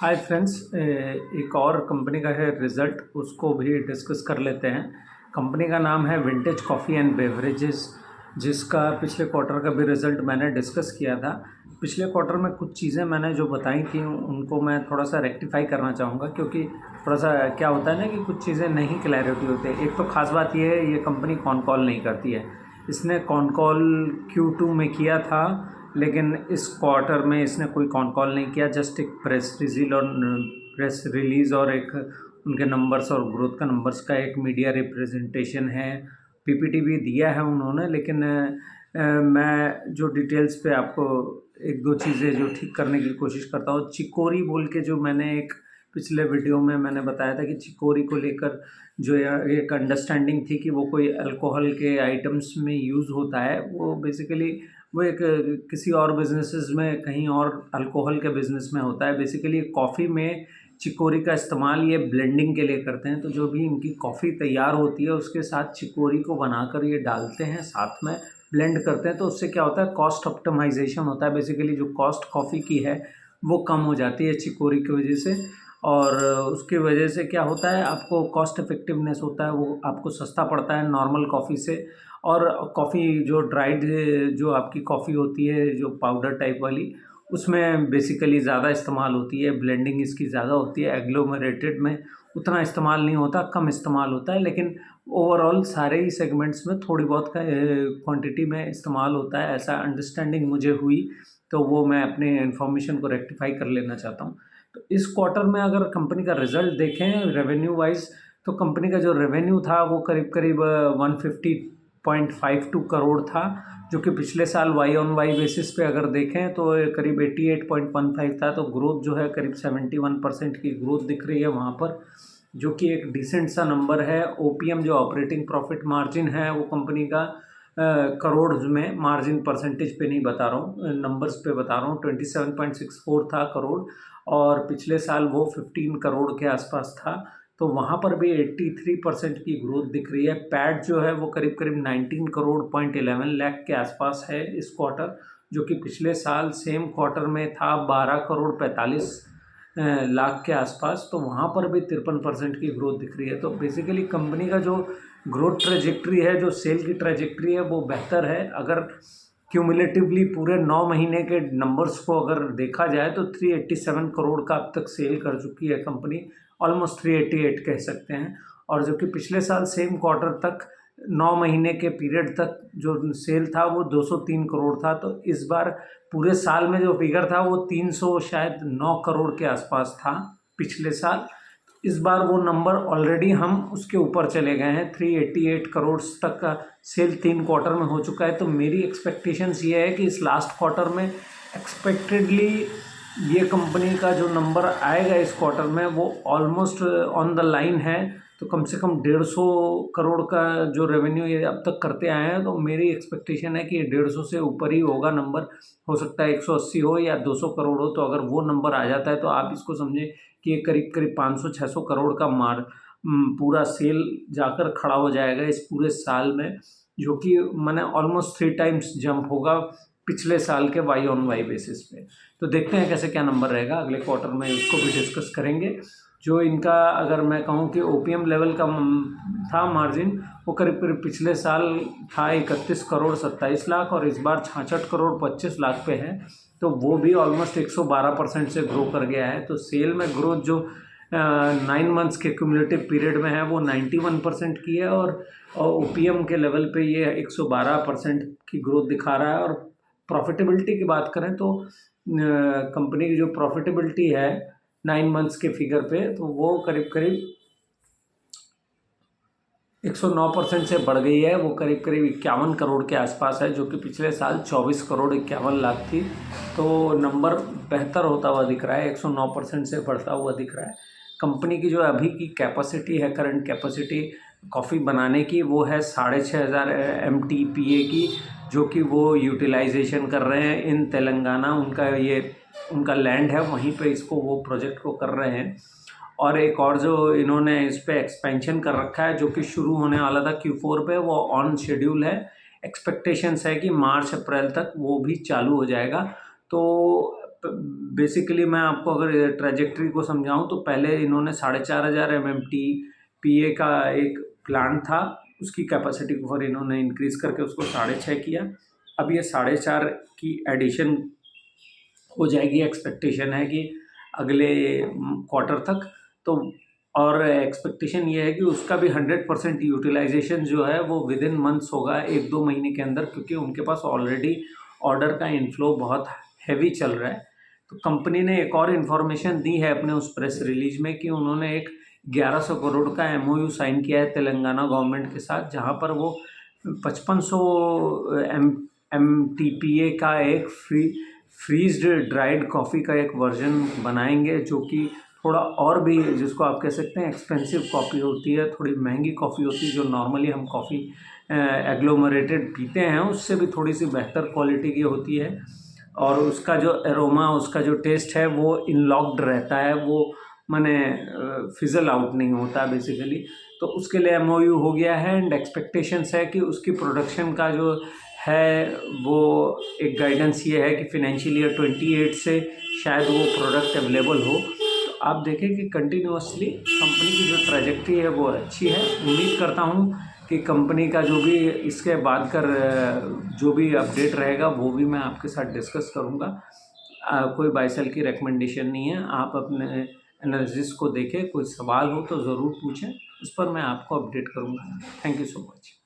Hi friends, एक और company का है रिज़ल्ट, उसको भी डिस्कस कर लेते हैं। कंपनी का नाम है विंटेज कॉफ़ी एंड बेवरेजेस, जिसका पिछले क्वार्टर का भी रिज़ल्ट मैंने डिस्कस किया था। पिछले क्वार्टर में कुछ चीज़ें मैंने जो बताई थी उनको मैं थोड़ा सा रेक्टिफाई करना चाहूँगा, क्योंकि थोड़ा सा क्या होता है ना कि कुछ चीज़ें नहीं क्लैरिटी होती है। एक तो ख़ास बात ये है, ये कंपनी कॉन कॉल नहीं करती है। इसने कॉन कॉल Q2 में किया था, लेकिन इस क्वार्टर में इसने कोई कॉन कॉल नहीं किया। जस्ट एक प्रेस रिलीज़ और एक उनके नंबर्स और ग्रोथ का नंबर्स का एक मीडिया रिप्रेजेंटेशन है। पीपीटी भी दिया है उन्होंने, लेकिन मैं जो डिटेल्स पे आपको एक दो चीज़ें जो ठीक करने की कोशिश करता हूँ। चिकोरी बोल के जो मैंने एक पिछले वीडियो में मैंने बताया था कि चिकोरी को लेकर जो एक अंडरस्टैंडिंग थी कि वो कोई अल्कोहल के आइटम्स में यूज़ होता है। वो बेसिकली वो एक किसी और बिजनेसेस में कहीं और अल्कोहल के बिज़नेस में होता है। बेसिकली कॉफ़ी में चिकोरी का इस्तेमाल ये ब्लेंडिंग के लिए करते हैं। तो जो भी इनकी कॉफ़ी तैयार होती है उसके साथ चिकोरी को बनाकर ये डालते हैं, साथ में ब्लेंड करते हैं। तो उससे क्या होता है, कॉस्ट ऑप्टिमाइजेशन होता है। बेसिकली जो कॉस्ट कॉफ़ी की है वो कम हो जाती है चिकोरी की वजह से, और उसकी वजह से क्या होता है, आपको कॉस्ट इफ़ेक्टिवनेस होता है, वो आपको सस्ता पड़ता है नॉर्मल कॉफ़ी से। और कॉफ़ी जो ड्राइड जो आपकी कॉफ़ी होती है, जो पाउडर टाइप वाली, उसमें बेसिकली ज़्यादा इस्तेमाल होती है, ब्लेंडिंग इसकी ज़्यादा होती है। एग्लोमरेटेड में उतना इस्तेमाल नहीं होता, कम इस्तेमाल होता है। लेकिन ओवरऑल सारे ही सेगमेंट्स में थोड़ी बहुत क्वांटिटी में इस्तेमाल होता है, ऐसा अंडरस्टैंडिंग मुझे हुई। तो वो मैं अपने इन्फॉर्मेशन को रेक्टिफाई कर लेना चाहता हूँ। तो इस क्वार्टर में अगर कंपनी का रिज़ल्ट देखें रेवेन्यू वाइज, तो कंपनी का जो रेवेन्यू था वो करीब करीब 150.52 करोड़ था, जो कि पिछले साल वाई ऑन वाई बेसिस पे अगर देखें तो करीब 88.15 था। तो ग्रोथ जो है करीब 71% की ग्रोथ दिख रही है वहाँ पर, जो कि एक डिसेंट सा नंबर है। ओपीएम जो ऑपरेटिंग प्रॉफिट मार्जिन है वो कंपनी का करोड़ में, मार्जिन परसेंटेज पे नहीं बता रहा हूँ, नंबर्स पे बता रहा हूँ, 27.64 था करोड़, और पिछले साल वो 15 करोड़ के आसपास था। तो वहाँ पर भी 83% की ग्रोथ दिख रही है। पैट जो है वो करीब करीब 19 करोड़ पॉइंट 11 लाख के आसपास है इस क्वार्टर, जो कि पिछले साल सेम क्वार्टर में था 12 करोड़ 45 लाख के आसपास। तो वहाँ पर भी 53% की ग्रोथ दिख रही है। तो बेसिकली कंपनी का जो ग्रोथ ट्रेजेक्ट्री है, जो सेल की ट्रेजेक्ट्री है, वो बेहतर है। अगर क्यूमुलेटिवली पूरे 9 महीने के नंबर्स को अगर देखा जाए तो 387 करोड़ का अब तक सेल कर चुकी है कंपनी, ऑलमोस्ट 388 कह सकते हैं। और जो कि पिछले साल सेम क्वार्टर तक 9 महीने के पीरियड तक जो सेल था वो 203 करोड़ था। तो इस बार पूरे साल में जो फिगर था वो 300 शायद 9 करोड़ के आसपास था पिछले साल। इस बार वो नंबर ऑलरेडी हम उसके ऊपर चले गए हैं, 388 करोड़ तक का सेल 3 क्वार्टर में हो चुका है। तो मेरी एक्सपेक्टेशंस ये है कि इस लास्ट क्वार्टर में एक्सपेक्टेडली ये कंपनी का जो नंबर आएगा इस क्वार्टर में वो ऑलमोस्ट ऑन द लाइन है। तो कम से कम 150 करोड़ का जो रेवेन्यू ये अब तक करते आए हैं, तो मेरी एक्सपेक्टेशन है कि ये 150 से ऊपर ही होगा नंबर। हो सकता है 180 हो या 200 करोड़ हो। तो अगर वो नंबर आ जाता है तो आप इसको समझें कि ये करीब करीब 500-600 करोड़ का पूरा सेल जाकर खड़ा हो जाएगा इस पूरे साल में, जो कि मैंने ऑलमोस्ट 3 टाइम्स जंप होगा पिछले साल के वाई ऑन वाई बेसिस पे। तो देखते हैं कैसे क्या नंबर रहेगा अगले क्वार्टर में, इसको भी डिस्कस करेंगे। जो इनका अगर मैं कहूँ कि ओपीएम लेवल का था मार्जिन, वो करीब करीब पिछले साल था 31 करोड़ 27 लाख, और इस बार 66 करोड़ 25 लाख पे है। तो वो भी ऑलमोस्ट 112% से ग्रो कर गया है। तो सेल में ग्रोथ जो 9 मंथ्स के क्यूमुलेटिव पीरियड में है वो 91% की है, और ओपीएम के लेवल पे ये 112% की ग्रोथ दिखा रहा है। और प्रॉफिटेबिलिटी की बात करें तो कंपनी की जो प्रॉफिटेबिलिटी है 9 मंथ्स के फिगर पे, तो वो करीब करीब 109% से बढ़ गई है। वो करीब करीब 51 करोड़ के आसपास है, जो कि पिछले साल 24 करोड़ 51 लाख थी। तो नंबर बेहतर होता हुआ दिख रहा है, 109% से बढ़ता हुआ दिख रहा है। कंपनी की जो अभी की कैपेसिटी है, करंट कैपेसिटी कॉफ़ी बनाने की, वो है 6500 MTPA की, जो कि वो यूटिलाइजेशन कर रहे हैं इन तेलंगाना। उनका लैंड है, वहीं पे इसको वो प्रोजेक्ट को कर रहे हैं। और एक और जो इन्होंने इस पे एक्सपेंशन कर रखा है, जो कि शुरू होने वाला था Q4 पे, वो ऑन शेड्यूल है। एक्सपेक्टेशंस है कि मार्च अप्रैल तक वो भी चालू हो जाएगा। तो बेसिकली मैं आपको अगर ट्रेजेक्ट्री को समझाऊं तो पहले इन्होंने 4,500 MMTPA का एक प्लांट था, उसकी कैपेसिटी को फिर इन्होंने इंक्रीज़ करके उसको 6.5 किया। अब ये 4.5 की एडिशन हो जाएगी, एक्सपेक्टेशन है कि अगले क्वार्टर तक। तो और एक्सपेक्टेशन ये है कि उसका भी 100% यूटिलाइजेशन जो है वो विद इन मंथ्स होगा, 1-2 महीने के अंदर, क्योंकि उनके पास ऑलरेडी ऑर्डर का इनफ्लो बहुत हैवी चल रहा है। तो कंपनी ने एक और इन्फॉर्मेशन दी है अपने उस प्रेस रिलीज में कि उन्होंने एक 1100 करोड़ का MOU साइन किया है तेलंगाना गवर्नमेंट के साथ, जहां पर वो 5500 MTPA का एक फ्रीज्ड ड्राइड कॉफ़ी का एक वर्जन बनाएंगे, जो कि थोड़ा और भी, जिसको आप कह सकते हैं एक्सपेंसिव कॉफ़ी होती है, थोड़ी महंगी कॉफ़ी होती है, जो नॉर्मली हम कॉफ़ी एग्लोमरेटेड पीते हैं उससे भी थोड़ी सी बेहतर क्वालिटी की होती है। और उसका जो एरोमा, उसका जो टेस्ट है वो इनलॉक्ड रहता है, वो माने फिज़ल आउट नहीं होता बेसिकली। तो उसके लिए MOU हो गया है एंड एक्सपेक्टेशंस है कि उसकी प्रोडक्शन का जो है वो एक गाइडेंस ये है कि फाइनेंशियल ईयर 28 से शायद वो प्रोडक्ट अवेलेबल हो। तो आप देखें कि कंटिन्यूअसली कंपनी की जो ट्रैजेक्टरी है वो अच्छी है। उम्मीद करता हूँ कि कंपनी का जो भी इसके बाद का जो भी अपडेट रहेगा वो भी मैं आपके साथ डिस्कस करूँगा। कोई बाय सेल की रिकमेंडेशन नहीं है, आप अपने एनालिसिस को देखें, कोई सवाल हो तो ज़रूर पूछें, उस पर मैं आपको अपडेट करूँगा। Thank you so much.